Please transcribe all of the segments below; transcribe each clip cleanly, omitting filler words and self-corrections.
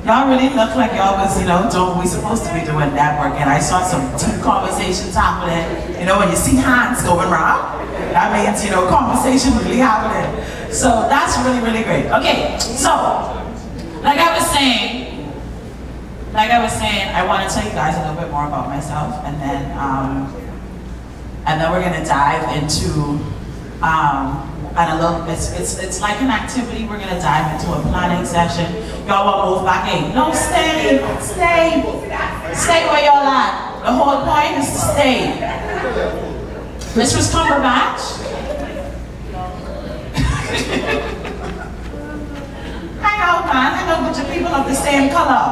Y'all really look like y'all was, doing what we supposed to be doing that work. And I saw some deep conversations happening. When you see hands going around, that means, conversation really happening. So that's really, really great. Okay, so, like I was saying, I want to tell you guys a little bit more about myself, and then we're gonna dive into it's like an activity. We're gonna dive into a planning session. Y'all want to move back in? No, stay where y'all at. The whole point is to stay. Mrs. Cumberbatch. Hang out, man. Hang out with your people of the same color.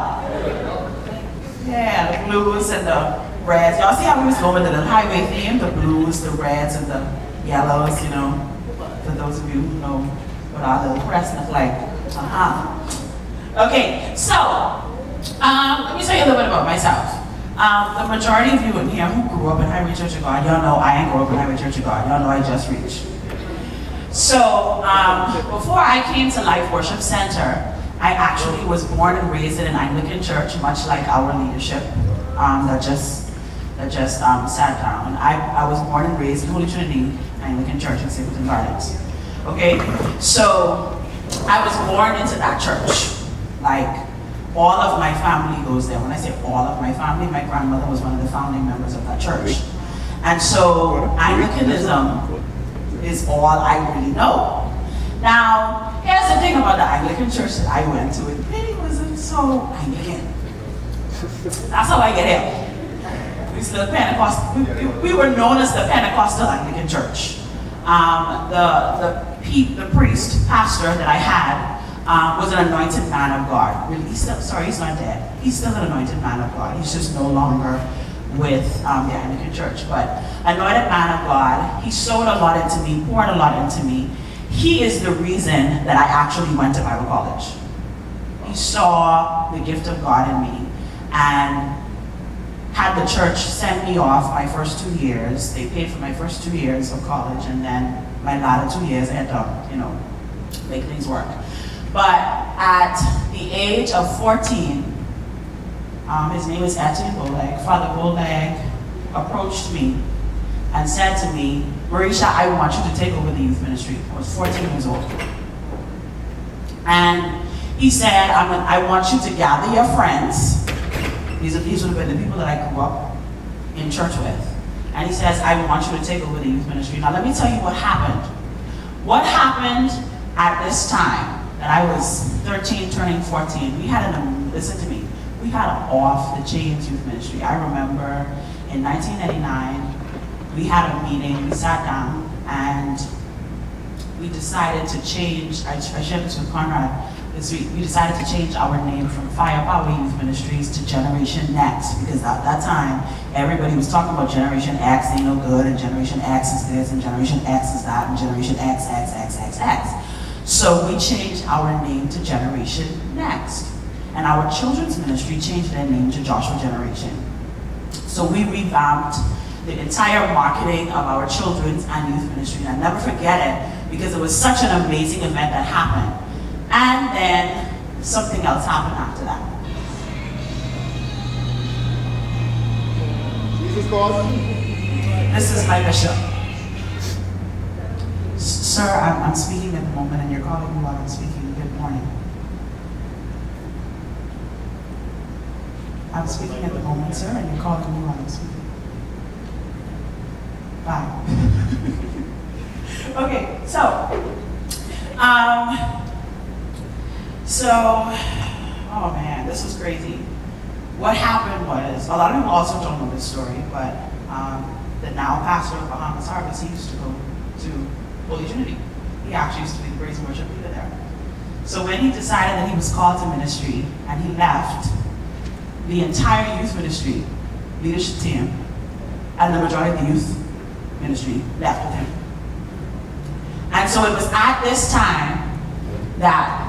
Yeah, the blues and the reds. Y'all see how we was going with the highway theme? The blues, the reds, and the yellows, for those of you who know what our little crest look like. Okay, so, let me tell you a little bit about myself. The majority of you in here who grew up in Highway Church of God, y'all know I ain't grew up in Highway Church of God. Y'all know I just reached. So, before I came to Life Worship Center, I actually was born and raised in an Anglican church, much like our leadership that just sat down. I was born and raised in Holy Trinity Anglican Church in Stapleton Gardens. Okay, so I was born into that church. Like, all of my family goes there. When I say all of my family, my grandmother was one of the founding members of that church. And so Anglicanism is all I really know. Now, here's the thing about the Anglican church that I went to. It really wasn't so Anglican. That's how I get here. We were known as the Pentecostal Anglican Church. The priest, pastor that I had was an anointed man of God. Really, he's not dead. He's still an anointed man of God. He's just no longer with the Anglican Church. But anointed man of God, he sowed a lot into me, poured a lot into me. He is the reason that I actually went to Bible college. He saw the gift of God in me and had the church send me off my first 2 years. They paid for my first 2 years of college, and then my latter 2 years I had to, make things work. But at the age of 14, his name is Etienne Boleg. Father Boleg approached me and said to me, Mericha, I want you to take over the youth ministry. I was 14 years old. And he said, I want you to gather your friends. These would have been the people that I grew up in church with. And he says, I want you to take over the youth ministry. Now let me tell you what happened. What happened at this time, that I was 13 turning 14, we had listen to me, we had an off-the-chains youth ministry. I remember in 1999, we had a meeting, we sat down, and we decided to change, I shared this with Conrad this week, we decided to change our name from Firepower Youth Ministries to Generation Next, because at that time, everybody was talking about Generation X ain't no good, and Generation X is this, and Generation X is that, and Generation X. So we changed our name to Generation Next. And our children's ministry changed their name to Joshua Generation. So we revamped the entire marketing of our children's and youth ministry. And I'll never forget it, because it was such an amazing event that happened. And then something else happened after that. Jesus God. This is my bishop. Sir, I'm speaking at the moment, and you're calling me while I'm speaking. Good morning. I'm speaking at the moment, sir, and you're calling me while I'm speaking. Bye. Okay, so, oh man, this was crazy. What happened was, a lot of people also don't know this story, but the now pastor of Bahamas Harvest, he used to go to Holy Trinity. He actually used to be the praise and worship leader there. So when he decided that he was called to ministry and he left, the entire youth ministry leadership team and the majority of the youth ministry left with him. And so it was at this time that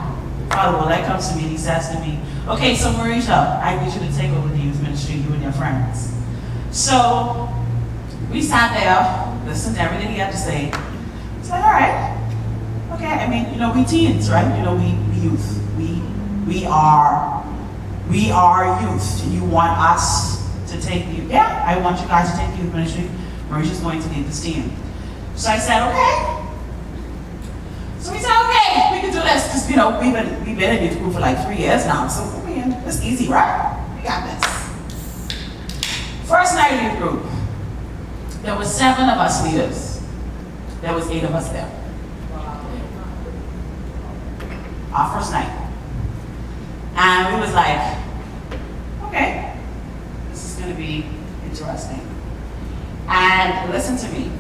Father Boleg comes to me and he says to me, okay, so Mericha, I need you to take over the youth ministry, you and your friends. So we sat there, listened to everything he had to say. It's like, all right, okay, I mean, we teens, right? We youth. We are we are youth. You want us to take you? Yeah, I want you guys to take youth ministry. Mericha's going to lead this team. So I said, okay. So we said, okay, we can do this. Because, you know, we've been in youth group for like 3 years now. So, I mean, it's easy, right? We got this. First night of youth group, there were 7 of us leaders. There was 8 of us there. Our first night. And we was like, okay, this is going to be interesting. And listen to me.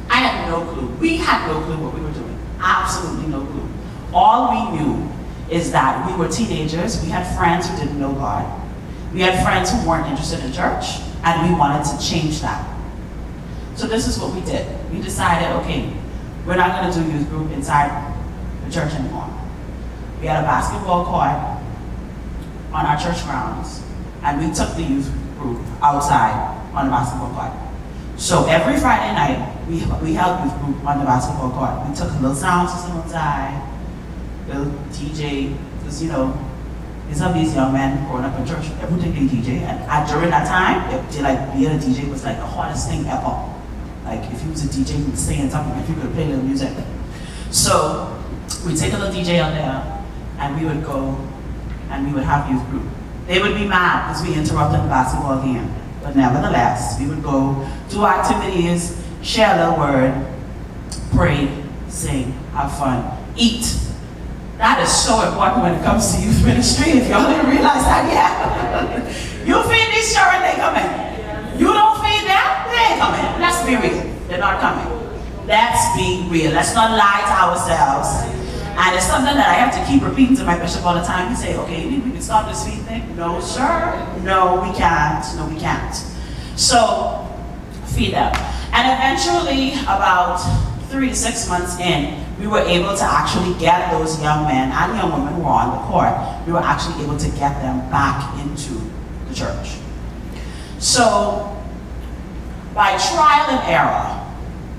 I had no clue. We had no clue what we were doing. Absolutely no clue. All we knew is that we were teenagers. We had friends who didn't know God. We had friends who weren't interested in church, and we wanted to change that. So this is what we did. We decided, okay, we're not going to do youth group inside the church anymore. We had a basketball court on our church grounds, and we took the youth group outside on the basketball court. So every Friday night, we held youth group on the basketball court. We took a little sound system outside, little DJ, because, you know, some of these young men growing up in church, everything they DJ, and during that time, being a DJ was like the hardest thing ever. Like, if you was a DJ, you would sing something, if you could play a little music. So, we'd take a little DJ out there, and we would go, and we would have youth group. They would be mad because we interrupted the basketball game. But nevertheless, we would go do activities, share a little word, pray, sing, have fun, eat. That is so important when it comes to youth ministry. If y'all didn't realize that yet. You feed these children, they coming. You don't feed them, they ain't coming. Let's be real. They're not coming. Let's be real. Let's not lie to ourselves. And it's something that I have to keep repeating to my bishop all the time. He say, okay, we can stop this feed thing. No, sir. No, we can't. No, we can't. So, feed them. And eventually, about 3 to 6 months in, we were able to actually get those young men and young women who were on the court, we were actually able to get them back into the church. So, by trial and error,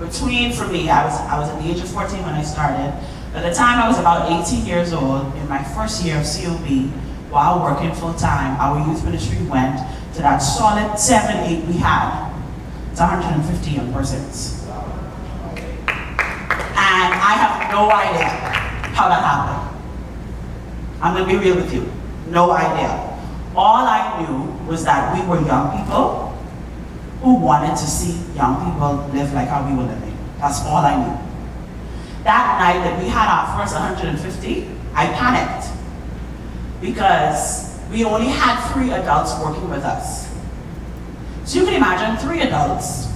for me, I was at the age of 14 when I started. By the time I was about 18 years old, in my first year of COB, while working full time, our youth ministry went to that solid 7, 8 we had. It's 150 young persons. And I have no idea how that happened. I'm going to be real with you. No idea. All I knew was that we were young people who wanted to see young people live like how we were living. That's all I knew. That night that we had our first 150, I panicked because we only had 3 adults working with us. So you can imagine 3 adults.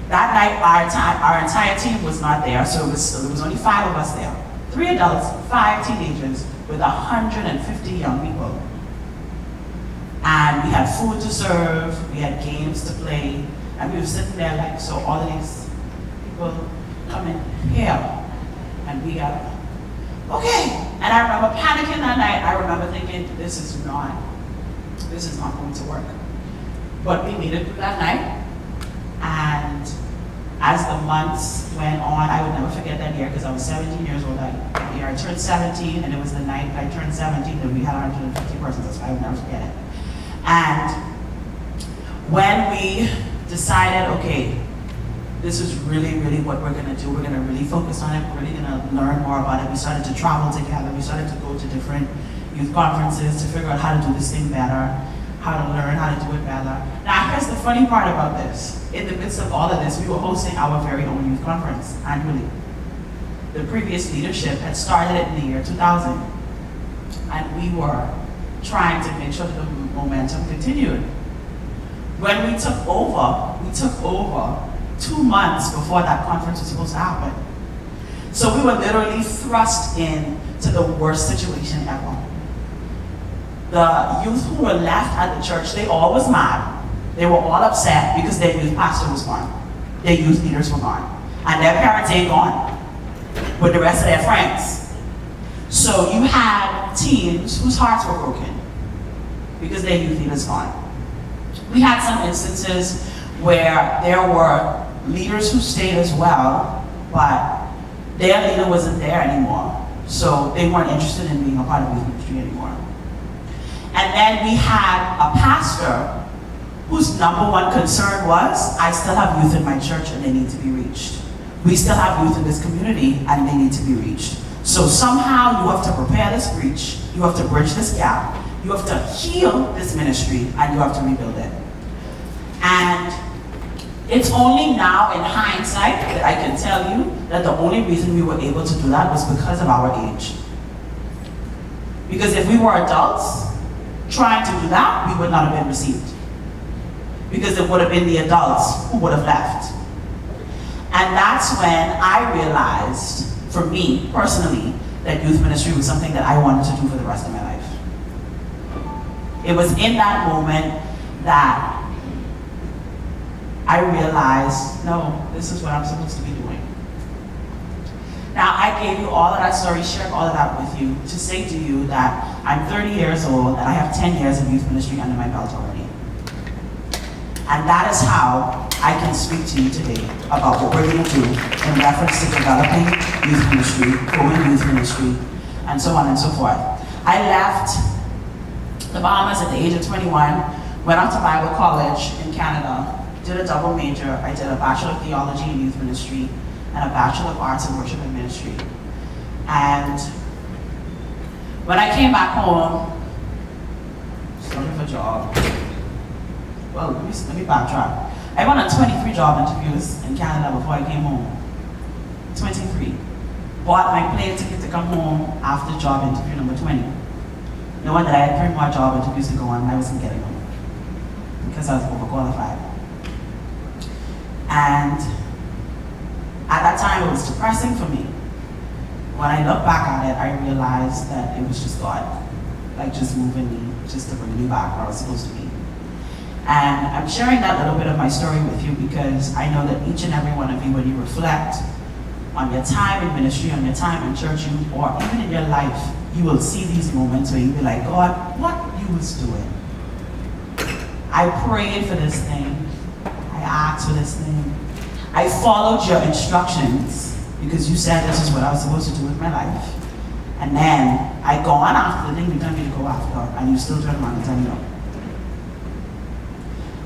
That night, our entire team was not there, so there was only 5 of us there. 3 adults, 5 teenagers, with 150 young people. And we had food to serve, we had games to play, and we were sitting there like, so all of these people come in here, and we got, okay. And I remember panicking that night. I remember thinking, this is not going to work. But we made it through that night, and as the months went on, I would never forget that year because I was 17 years old that year. I turned 17, and it was the night I turned 17 that we had 150 persons, so I would never forget it. And when we decided, okay, this is really, really what we're going to do. We're going to really focus on it. We're really going to learn more about it. We started to travel together. We started to go to different youth conferences to figure out how to do this thing better, how to learn how to do it better. Now, here's the funny part about this. In the midst of all of this, we were hosting our very own youth conference annually. The previous leadership had started it in the year 2000, and we were trying to make sure that the momentum continued. When we took over 2 months before that conference was supposed to happen. So we were literally thrust into the worst situation ever. The youth who were left at the church, they all was mad. They were all upset because their youth pastor was gone. Their youth leaders were gone. And their parents ain't gone with the rest of their friends. So you had teens whose hearts were broken because their youth leaders gone. We had some instances where there were leaders who stayed as well, but their leader wasn't there anymore. So they weren't interested in being a part of youth ministry anymore. And then we had a pastor whose number one concern was, I still have youth in my church and they need to be reached. We still have youth in this community and they need to be reached. So somehow you have to prepare this breach, you have to bridge this gap, you have to heal this ministry, and you have to rebuild it. And it's only now in hindsight that I can tell you that the only reason we were able to do that was because of our age. Because if we were adults trying to do that, we would not have been received. Because it would have been the adults who would have left. And that's when I realized, for me personally, that youth ministry was something that I wanted to do for the rest of my life. It was in that moment that I realized, no, this is what I'm supposed to be doing. Now, I gave you all of that story, shared all of that with you, to say to you that I'm 30 years old and I have 10 years of youth ministry under my belt already. And that is how I can speak to you today about what we're going to do in reference to developing youth ministry, growing youth ministry, and so on and so forth. I left the Bahamas at the age of 21, went off to Bible college in Canada, did a double major. I did a Bachelor of Theology in Youth Ministry and a Bachelor of Arts in Worship and Ministry. And when I came back home, just looking for a job. Well, let me backtrack. I went on 23 job interviews in Canada before I came home. 23. Bought my plane ticket to come home after job interview number 20. Knowing that I had 3 more job interviews to go on, and I wasn't getting them because I was overqualified. And at that time, it was depressing for me. When I look back at it, I realized that it was just God, like just moving me, just to bring me back where I was supposed to be. And I'm sharing that little bit of my story with you because I know that each and every one of you, when you reflect on your time in ministry, on your time in church, or even in your life, you will see these moments where you'll be like, God, what you was doing? I prayed for this thing. I asked for this thing. I followed your instructions because you said this is what I was supposed to do with my life. And then I go on after the thing you told me to go after, and you still turn around and tell me no.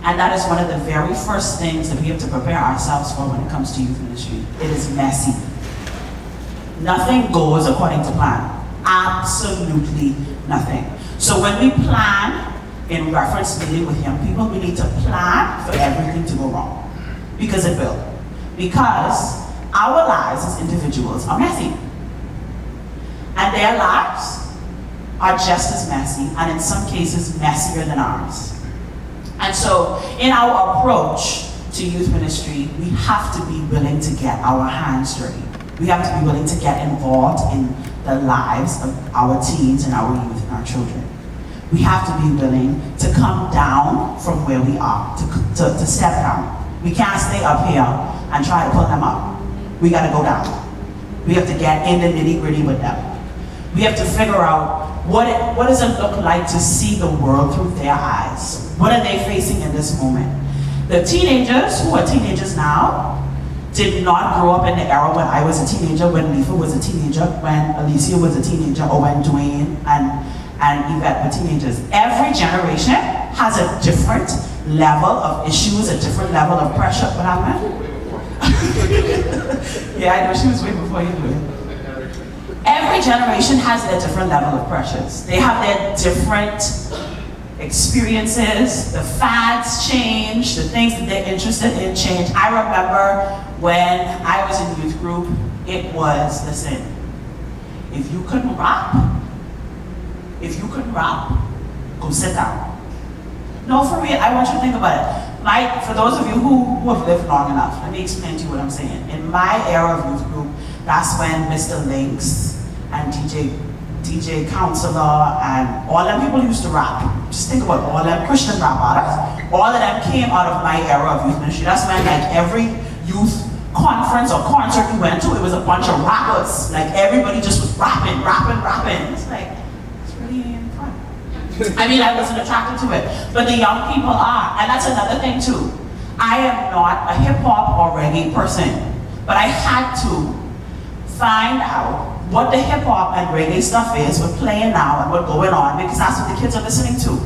And that is one of the very first things that we have to prepare ourselves for when it comes to youth ministry. It is messy. Nothing goes according to plan. Absolutely nothing. So when we plan in reference to dealing with young people, we need to plan for everything to go wrong. Because it will. Because our lives as individuals are messy. And their lives are just as messy, and in some cases messier than ours. And so in our approach to youth ministry, we have to be willing to get our hands dirty. We have to be willing to get involved in the lives of our teens and our youth and our children. We have to be willing to come down from where we are, to step down. We can't stay up here and try to pull them up. We gotta go down. We have to get in the nitty-gritty with them. We have to figure out what does it look like to see the world through their eyes? What are they facing in this moment? The teenagers who are teenagers now did not grow up in the era when I was a teenager, when Lifa was a teenager, when Alicia was a teenager, or when Dwayne and Yvette were teenagers. Every generation has a different level of issues, a different level of pressure. What happened? Yeah, I know, she was way before you knew it. Every generation has their different level of pressures. They have their different experiences, the fads change, the things that they're interested in change. I remember when I was in youth group, it was, listen, if you couldn't rap, go sit down. No, for real, I want you to think about it. For those of you who have lived long enough, let me explain to you what I'm saying. In my era of youth group, that's when Mr. Lynx and DJ Counselor and all them people used to rap. Just think about all them Christian rap artists. All of them came out of my era of youth ministry. That's when like every youth conference or concert we went to, it was a bunch of rappers. Like everybody just was rapping. It's like, it's really fun. I mean, I wasn't attracted to it, but the young people are. And that's another thing too. I am not a hip hop or reggae person, but I had to find out what the hip hop and reggae stuff is, what's playing now and what's going on, because that's what the kids are listening to.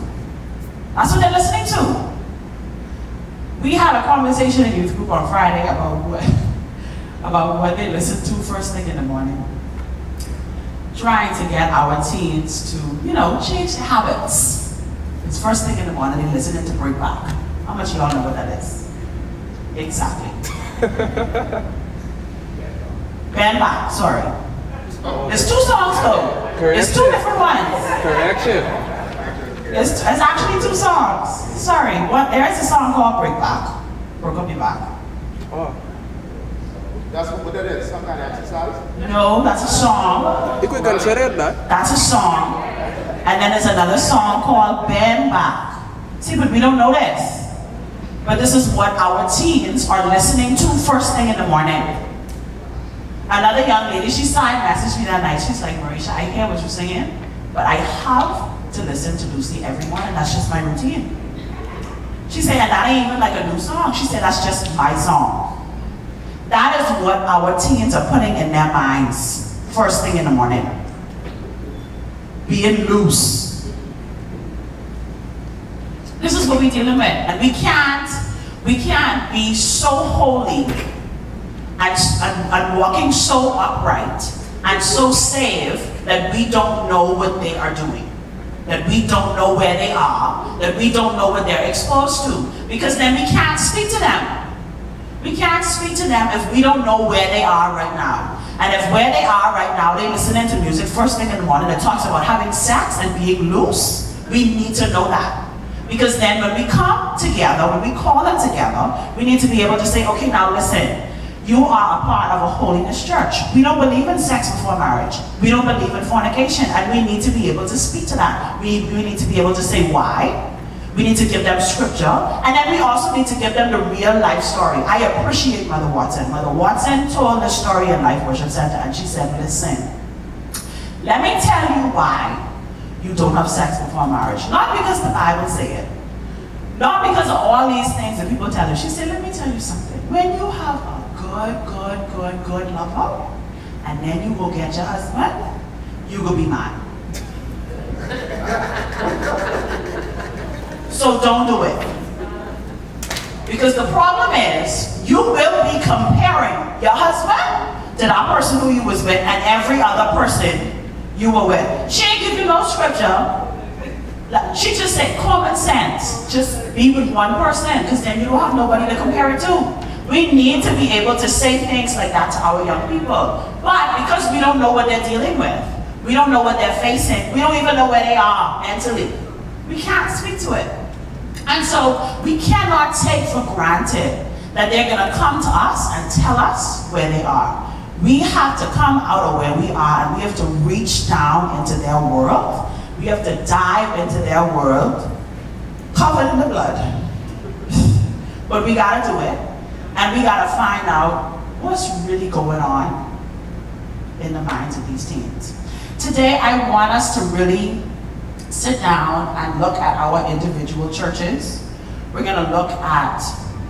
That's what they're listening to. We had a conversation in youth group on Friday about what they listen to first thing in the morning. Trying to get our teens to, change their habits. It's first thing in the morning, they're listening to Breakback. How much of y'all know what that is? Exactly. Band back, sorry. There's 2 songs though. It's 2 different ones. Correction. It's actually 2 songs. Sorry, there is a song called Breakback. Broke up your back. Oh. That's what that is, some kind of exercise? No, that's a song. You could consider that. That's a song. And then there's another song called Bend Back. See, but we don't know this. But this is what our teens are listening to first thing in the morning. Another young lady, she messaged me that night. She's like, Mericha, I hear what you're saying, but I have to listen to Lucy every morning. That's just my routine. She said, and that ain't even like a new song. She said, that's just my song. That is what our teens are putting in their minds first thing in the morning. Being loose. This is what we're dealing with. And we can't be so holy and walking so upright and so safe that we don't know what they are doing. That we don't know where they are. That we don't know what they're exposed to. Because then we can't speak to them. We can't speak to them if we don't know where they are right now. And if where they are right now, they're listening to music first thing in the morning that talks about having sex and being loose, we need to know that. Because then when we come together, when we call them together, we need to be able to say, okay, now listen, you are a part of a holiness church. We don't believe in sex before marriage. We don't believe in fornication, and we need to be able to speak to that. We need to be able to say why. We need to give them scripture, and then we also need to give them the real life story. I appreciate Mother Watson. Mother Watson told the story in Life Worship Center, and she said, listen, let me tell you why you don't have sex before marriage. Not because the Bible says it. Not because of all these things that people tell you. She said, let me tell you something. When you have a good lover, and then you go get your husband, you will be mine. So don't do it. Because the problem is, you will be comparing your husband to that person who you was with and every other person you were with. She ain't give you no scripture. She just said common sense. Just be with one person, because then you don't have nobody to compare it to. We need to be able to say things like that to our young people. But because we don't know what they're dealing with, we don't know what they're facing, we don't even know where they are mentally, we can't speak to it. And so we cannot take for granted that they're going to come to us and tell us where they are. We have to come out of where we are, and we have to reach down into their world. We have to dive into their world, covered in the blood. But we got to do it. And we got to find out what's really going on in the minds of these teens. Today, I want us to really sit down and look at our individual churches. We're going to look at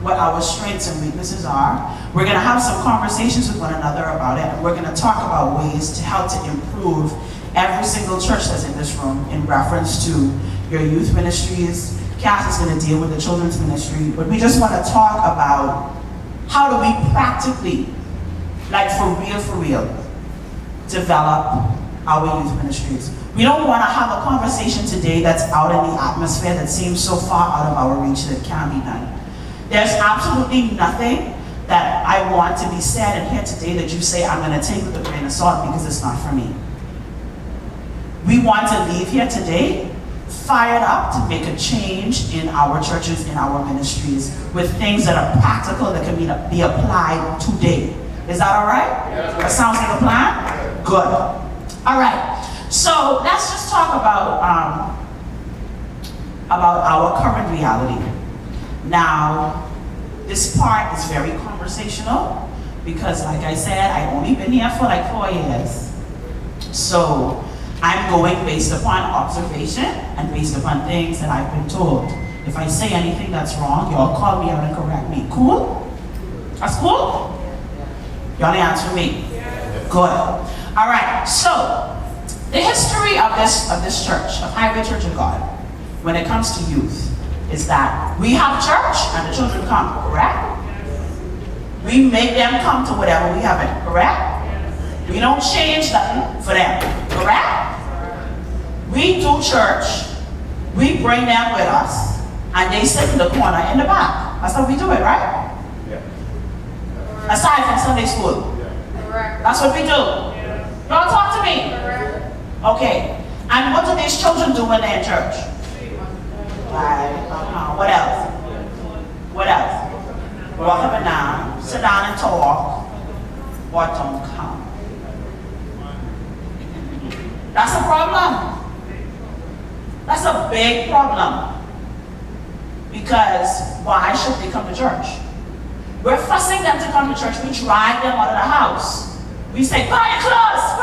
what our strengths and weaknesses are. We're going to have some conversations with one another about it, and we're going to talk about ways to help to improve every single church that's in this room in reference to your youth ministries. Cass is going to deal with the children's ministry, but we just want to talk about how do we practically, like for real, develop our youth ministries. We don't want to have a conversation today that's out in the atmosphere that seems so far out of our reach that it can't be done. There's absolutely nothing that I want to be said in here today that you say I'm going to take with a grain of salt because it's not for me. We want to leave here today fired up to make a change in our churches, in our ministries, with things that are practical that can be applied today. Is that all right? Yes. That sounds like a plan? Good. All right. So let's just talk about our current reality. Now, this part is very conversational because, like I said, I've only been here for like 4 years. So I'm going based upon observation and based upon things that I've been told. If I say anything that's wrong, y'all call me out and correct me. Cool? That's cool? Y'all answer me. Good. All right, so the history of this church, of Highway Church of God, when it comes to youth, is that we have church and the children come, correct? We make them come to whatever we have it, correct? We don't change nothing for them, correct? We do church, we bring them with us, and they sit in the corner in the back. That's how we do it, right? Yeah. Aside from Sunday school. Yeah. That's what we do. Y'all talk to me. Okay. And what do these children do when they're in church? Right. What else? What else? Walk up and down, sit down and talk, or don't come. That's a problem. That's a big problem. Because why should they come to church? We're fussing them to come to church. We drive them out of the house. We say, put on your clothes,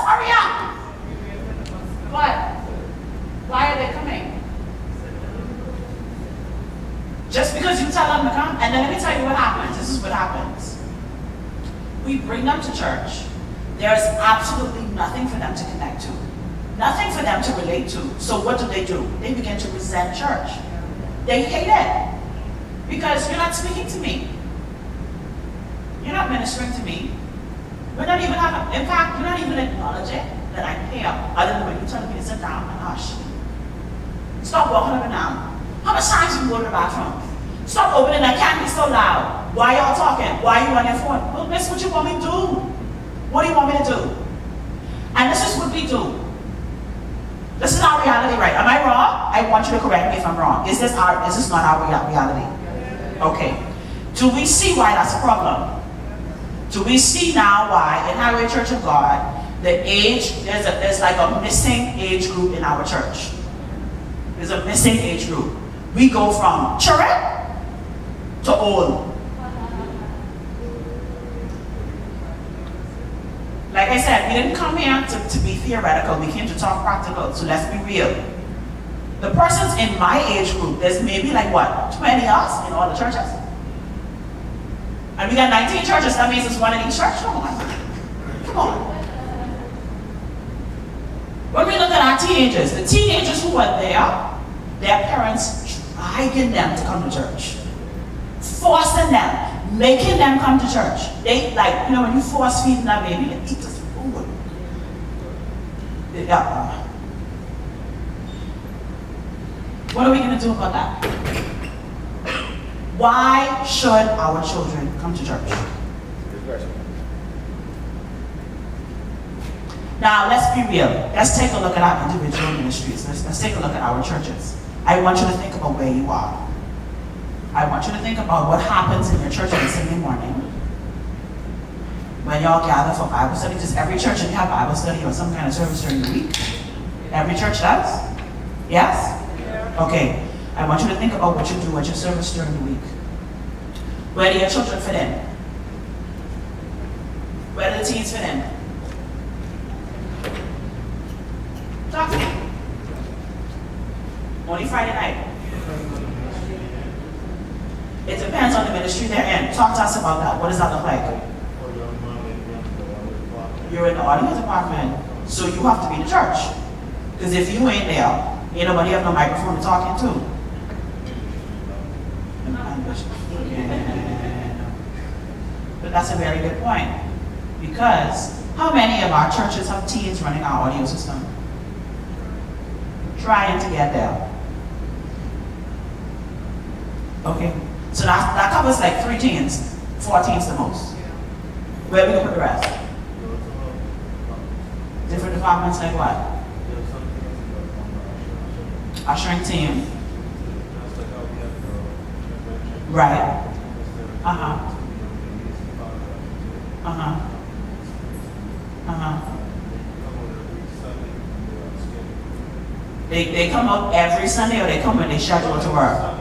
hurry up. But why are they coming? Just because you tell them to come, and then let me tell you what happens. This is what happens. We bring them to church. There's absolutely nothing for them to connect to. Nothing for them to relate to. So what do? They begin to resent church. They hate it. Because you're not speaking to me. You're not ministering to me. We're not even in fact, you're not even acknowledging that I'm here, other than when you're telling me to sit down and hush. Stop walking up and down. How much times you go to the bathroom? Stop opening that can be so loud. Why y'all talking? Why are you on your phone? Well, miss, what you want me to do? What do you want me to do? And this is what we do. This is our reality, right? Am I wrong? I want you to correct me if I'm wrong. Is this not our reality? Okay. Do we see why that's a problem? Do we see now why in Highway Church of God, there's like a missing age group in our church? There's a missing age group. We go from children to old. Like I said, we didn't come here to be theoretical. We came to talk practical. So let's be real. The persons in my age group, there's maybe like what, 20 us in all the churches? And we got 19 churches, that means it's one in each church? Come on. When we look at our teenagers, the teenagers who are there, their parents dragging them to come to church. Forcing them, making them come to church. They, like, you know, when you force feed that baby, they eat this food. What are we going to do about that? Why should our children come to church? Now, let's be real. Let's take a look at our individual ministries. Let's take a look at our churches. I want you to think about where you are. I want you to think about what happens in your church on Sunday morning when y'all gather for Bible study. Does every church have Bible study or some kind of service during the week? Every church does? Yes? Okay. I want you to think about what you do at your service during the week. Where do your children fit in? Where do the teens fit in? Talk to me. Only Friday night. It depends on the ministry they're in. Talk to us about that. What does that look like? You're in the audio department, so you have to be in the church. Because if you ain't there, ain't nobody have no microphone to talk into. But that's a very good point. Because how many of our churches have teens running our audio system? Trying to get there. Okay. So that covers like 3 teens, 4 teens the most. Where are we going to put the rest? Different departments like what? Ushering team. Right. They come out every Sunday, or they come when they schedule to work?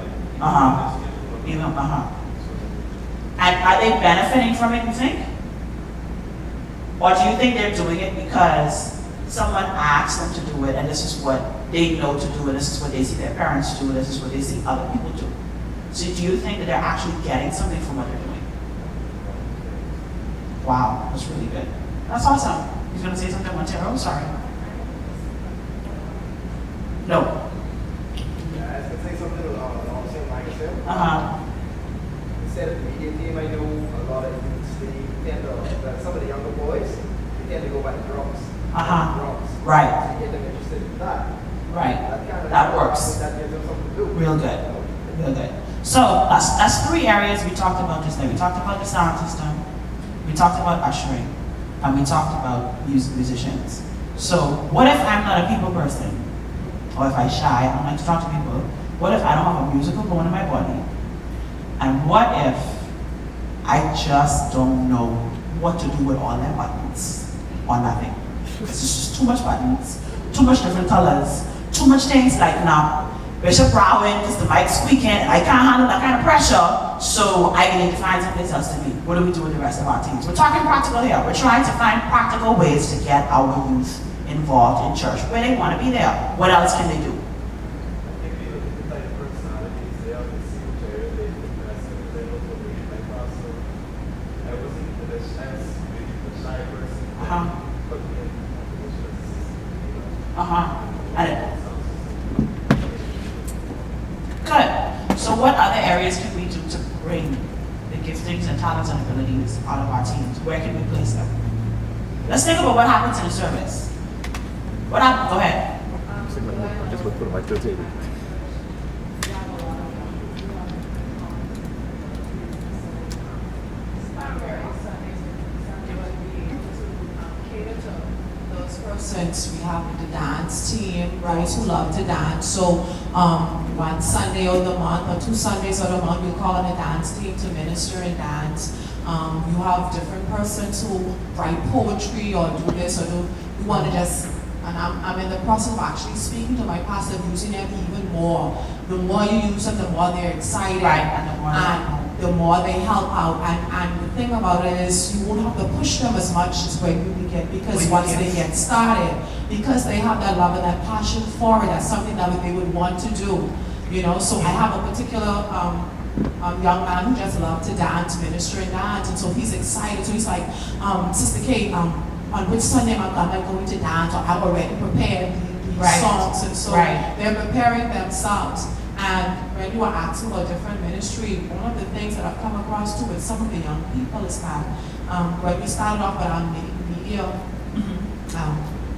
And are they benefiting from it, you think? Or do you think they're doing it because someone asked them to do it, and this is what they know to do, and this is what they see their parents do, and this is what they see other people do? So do you think that they're actually getting something from what they're doing? Wow, that's really good. That's awesome. He's going to say something, Montero? Sorry. No. Yeah, I was going to say something along the same line as him. Instead of the media team, I know a lot of youths, they tend to, some of the younger boys, they tend to go by the drums. Drums. Right. So you get them interested in that. Right. That works. That gives them something to do. Real good. Real good. So that's 3 areas we talked about just now. We talked about the sound system, we talked about ushering, and we talked about musicians. So what if I'm not a people person? Or if I'm shy, I don't like to talk to people. What if I don't have a musical bone in my body? And what if I just don't know what to do with all their buttons or nothing? It's just too much buttons, too much different colors, too much things like now. Bishop Rowan, because the mic's squeaking, and I can't handle that kind of pressure, so I need to find someplace else to be. What do we do with the rest of our teams? We're talking practical here. We're trying to find practical ways to get our youth involved in church where they want to be there. What else can they do? I think we look at the type of personalities they have, they see which area they invest in, they look for me like that. So I wasn't in this sense, maybe the shy person. Put me in positions. Good. So what other areas can we do to bring the giftings and talents and abilities out of our teams? Where can we place them? Let's think about what happens in the service. What happened? Go ahead. Just put it right to the table. Since we have the dance team, those who love to dance, so one Sunday of the month or 2 Sundays of the month, we call on a dance team to minister and dance. You have different persons who write poetry or do this or do. You want to just, and I'm in the process of actually speaking to my pastor, using them even more. The more you use them, the more they're excited, right, and the more they help out. And the thing about it is you won't have to push them as much as when you begin, because once they get started, because they have that love and that passion for it, that's something that they would want to do. You know, so I have a particular young man who just loves to dance, minister and dance, and so he's excited. So he's like, Sister Kate, on which Sunday am I going to dance? Or I've already prepared these songs, and so they're preparing themselves. And when you are asking about different ministry, one of the things that I've come across too with some of the young people is that when we started off with our media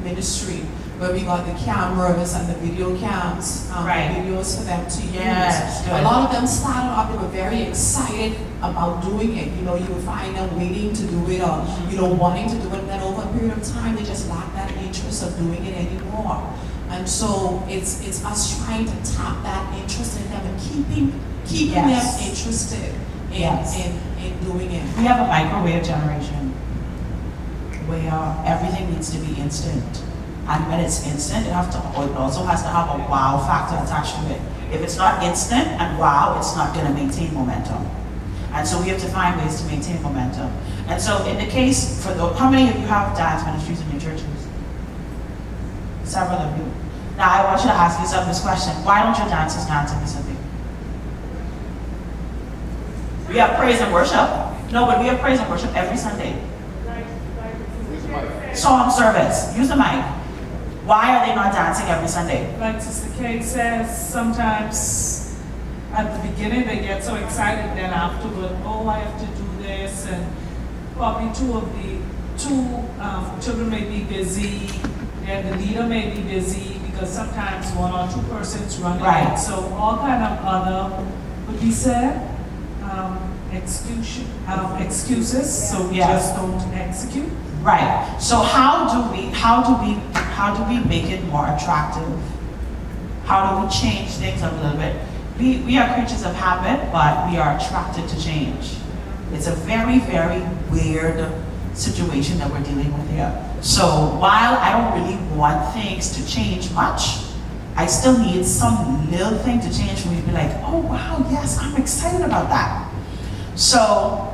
ministry, where we got the cameras and the video cams, videos for them to use. A lot of them started off, they were very excited about doing it. You know, you would find them waiting to do it or, you know, wanting to do it. And then over a period of time, they just lack that interest of doing it anymore. And so it's us trying to tap that interest in them and keeping them interested in doing it. We have a microwave generation where everything needs to be instant. And when it's instant, it also has to have a wow factor attached to it. If it's not instant and wow, it's not going to maintain momentum. And so we have to find ways to maintain momentum. And so in the case for how many of you have dance ministries in your churches? Several of you. Now I want you to ask yourself this question: why don't your dancers dance every Sunday? We have praise and worship. No, but we have praise and worship every Sunday. Song service. Use the mic. Why are they not dancing every Sunday? Like Sister Kay says, sometimes at the beginning they get so excited, then afterward, oh, I have to do this, and probably two children may be busy, and the leader may be busy, because sometimes 1 or 2 persons running it. So all kind of other would be said, excuses, so we just don't execute. Right. So how do we make it more attractive? How do we change things up a little bit? We are creatures of habit, but we are attracted to change. It's a very, very weird situation that we're dealing with here. So while I don't really want things to change much, I still need some little thing to change for me to be like, oh wow, yes, I'm excited about that. So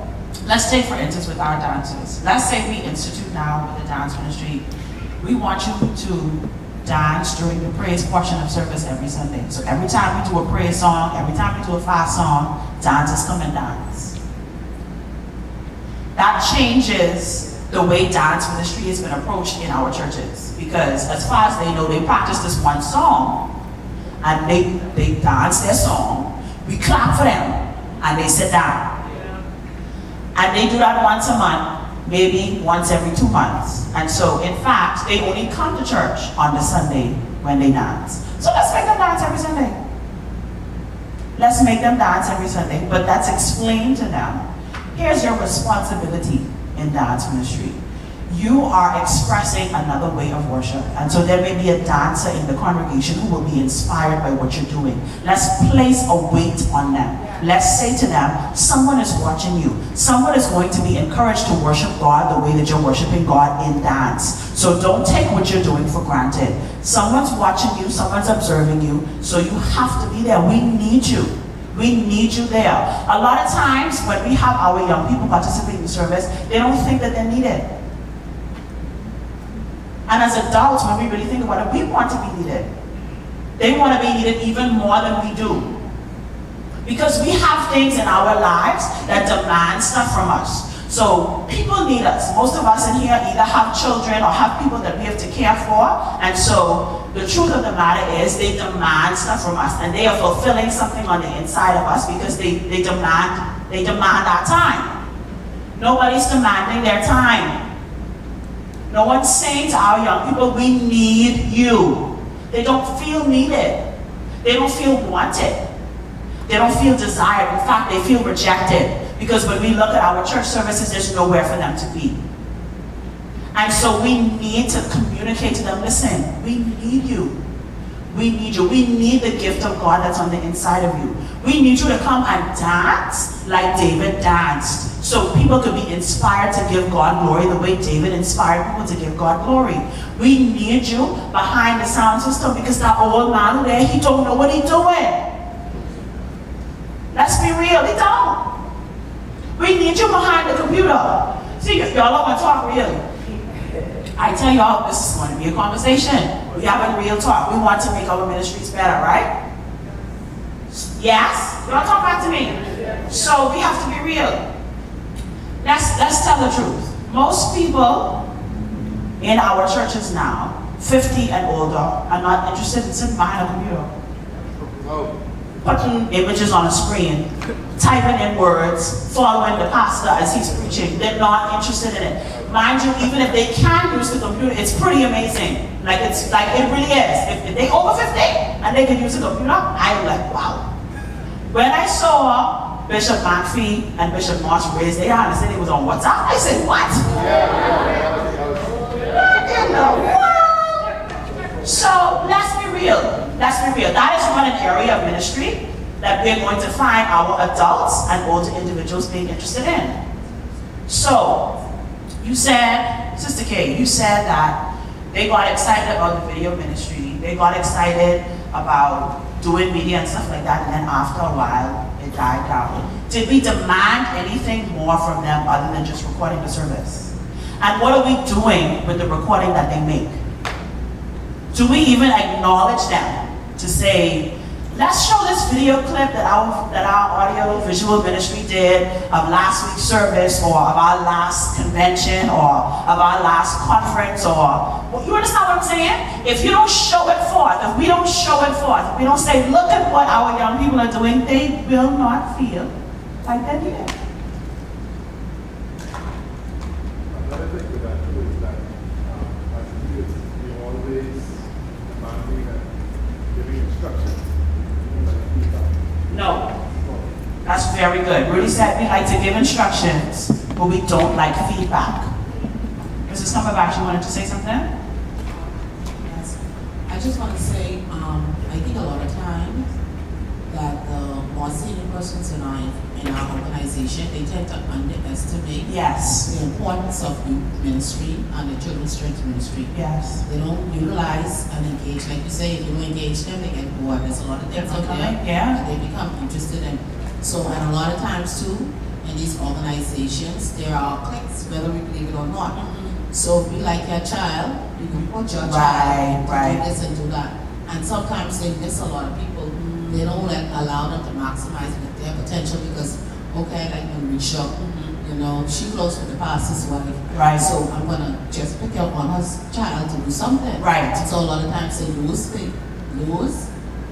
let's take, for instance, with our dancers. Let's say we institute now with the dance ministry. We want you to dance during the praise portion of service every Sunday. So every time we do a praise song, every time we do a fast song, dancers come and dance. That changes the way dance ministry has been approached in our churches. Because as far as they know, they practice this one song, and they dance their song, we clap for them, and they sit down. And they do that once a month, maybe once every 2 months. And so, in fact, they only come to church on the Sunday when they dance. So let's make them dance every Sunday. Let's make them dance every Sunday, but let's explain to them, here's your responsibility in dance ministry. You are expressing another way of worship. And so there may be a dancer in the congregation who will be inspired by what you're doing. Let's place a weight on them. Let's say to them, someone is watching you. Someone is going to be encouraged to worship God the way that you're worshiping God in dance. So don't take what you're doing for granted. Someone's watching you, someone's observing you, so you have to be there. We need you. We need you there. A lot of times when we have our young people participating in service, they don't think that they're needed. And as adults, when we really think about it, we want to be needed. They want to be needed even more than we do. Because we have things in our lives that demand stuff from us. So people need us. Most of us in here either have children or have people that we have to care for. And so the truth of the matter is they demand stuff from us. And they are fulfilling something on the inside of us because they demand our time. Nobody's demanding their time. No one's saying to our young people, we need you. They don't feel needed. They don't feel wanted. They don't feel desired. In fact, they feel rejected. Because when we look at our church services, there's nowhere for them to be. And so we need to communicate to them, listen, we need you. We need you. We need the gift of God that's on the inside of you. We need you to come and dance like David danced. So people could be inspired to give God glory the way David inspired people to give God glory. We need you behind the sound system because that old man there, he don't know what he's doing. Let's be real, he don't. We need you behind the computer. See, y'all don't want to talk really. I tell y'all, this is going to be a conversation. We having real talk. We want to make our ministries better, right? Yes? Y'all talk back to me. So we have to be real. Let's tell the truth. Most people in our churches now, 50 and older, are not interested in sitting behind a computer. No. Putting images on a screen, typing in words, following the pastor as he's preaching. They're not interested in it. Mind you, even if they can use the computer, it's pretty amazing. Like it really is. If they over 50 and they can use a computer, I'm like, wow. When I saw Bishop McPhee and Bishop Moss raise their hand and said it was on WhatsApp, I said, what? In the world? So let's be real. Let's be real. That is one area of ministry that we're going to find our adults and older individuals being interested in. So, you said, Sister Kay, you said that they got excited about the video ministry. They got excited about doing media and stuff like that, and then after a while, it died down. Did we demand anything more from them other than just recording the service? And what are we doing with the recording that they make? Do we even acknowledge them to say, let's show this video clip that our audio visual ministry did of last week's service or of our last convention or of our last conference or, you understand what I'm saying? If you don't show it forth, if we don't show it forth, if we don't say, look at what our young people are doing, they will not feel like they're needed. Another thing with that too is that as leaders, we always demanding and giving instructions. No. That's very good. Rudy said we like to give instructions, but we don't like feedback. Mrs. Cumberbatch, you wanted to say something? Yes. I just want to say, I think a lot of times that the more senior persons in our organization, they tend to underestimate Yes. the importance of youth ministry and the children's church ministry. Yes. They don't utilize and engage. Like you say, if you don't engage them, they get bored. There's a lot of things out there Yeah. that they become interested in. So, and a lot of times too, in these organizations, there are cliques, whether we believe it or not. So if you like your child, you can put your child to do this and do that. And sometimes they miss a lot of people. They don't allow them to maximize their potential because, okay, like Mericha, You know, she close with the pastor's wife. Right. So I'm gonna just pick up on her child to do something. Right. So a lot of times they lose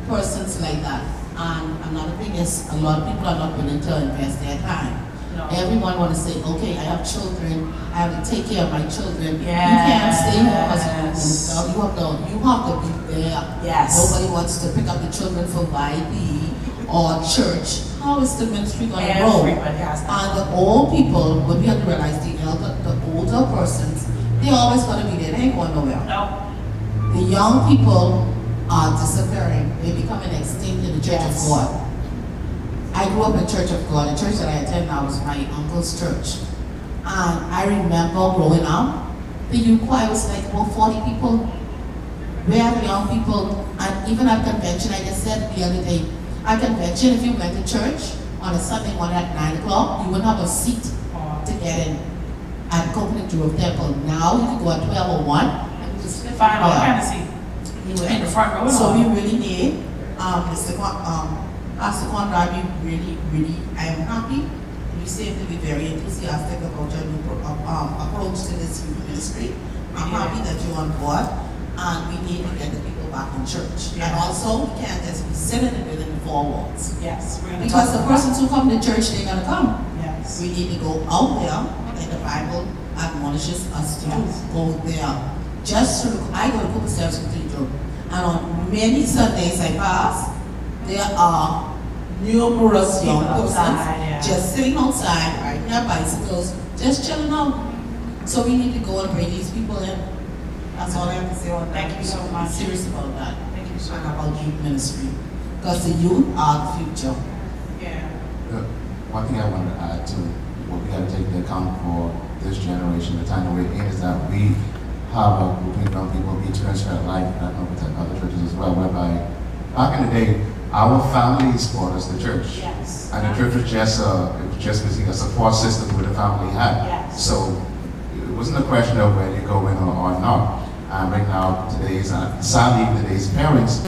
persons like that. And another thing is, a lot of people are not willing to invest their time. No. Everyone want to say, okay, I have children, I have to take care of my children. Yes. You can't stay home as a you have to be there. Yes. Nobody wants to pick up the children for YP or church. How is the ministry going to grow? Everybody has that. And the old people, what we have to realize, the older persons, they're always going to be there. They ain't going nowhere. No. The young people are disappearing. They're becoming extinct in the Church Yes. of God. I grew up in the Church of God. The church that I attend now was my uncle's church. And I remember growing up, the youth choir was like about 40 people. Where are the young people? And even at convention, I just said the other day, at convention, if you went to church on a Sunday morning at 9 o'clock, you wouldn't have a seat to get in at Coconut Grove Temple. Now you can go at 12:01 and you just Find all kind of seat. In the front row. So we really need, Pastor Conrad, I am happy. You seem to be very enthusiastic about your new approach to this youth ministry. I'm happy that you're on board, and we need to get the people back in church. Yeah. And also, we can't just be sitting within the four walls. Yes. We're gonna Because talk the about persons who come to church, they're gonna come. that. Yes. We need to go out there, like the Bible admonishes us to Yes. go there. Just to, I go to Cooper Service Cathedral, and on many Sundays I pass, there are numerous young People persons outside, yeah. just sitting outside, riding their bicycles, just chilling out. So we need to go and bring these people in. That's all I have to say on that. Thank you so We have to be much. serious about that. Thank you so And much. about youth ministry. Because the youth are the future. Yeah. One thing I wanted to add to what we got to take into account for this generation, the time that we're in, is that we have a group of young people be transparent life, and I know with other churches as well, whereby back in the day, our families brought us to church. Yes. And the church was just basically a support system where the family had. Yes. So it wasn't a question of whether you go in or not. And right now, sadly, today's parents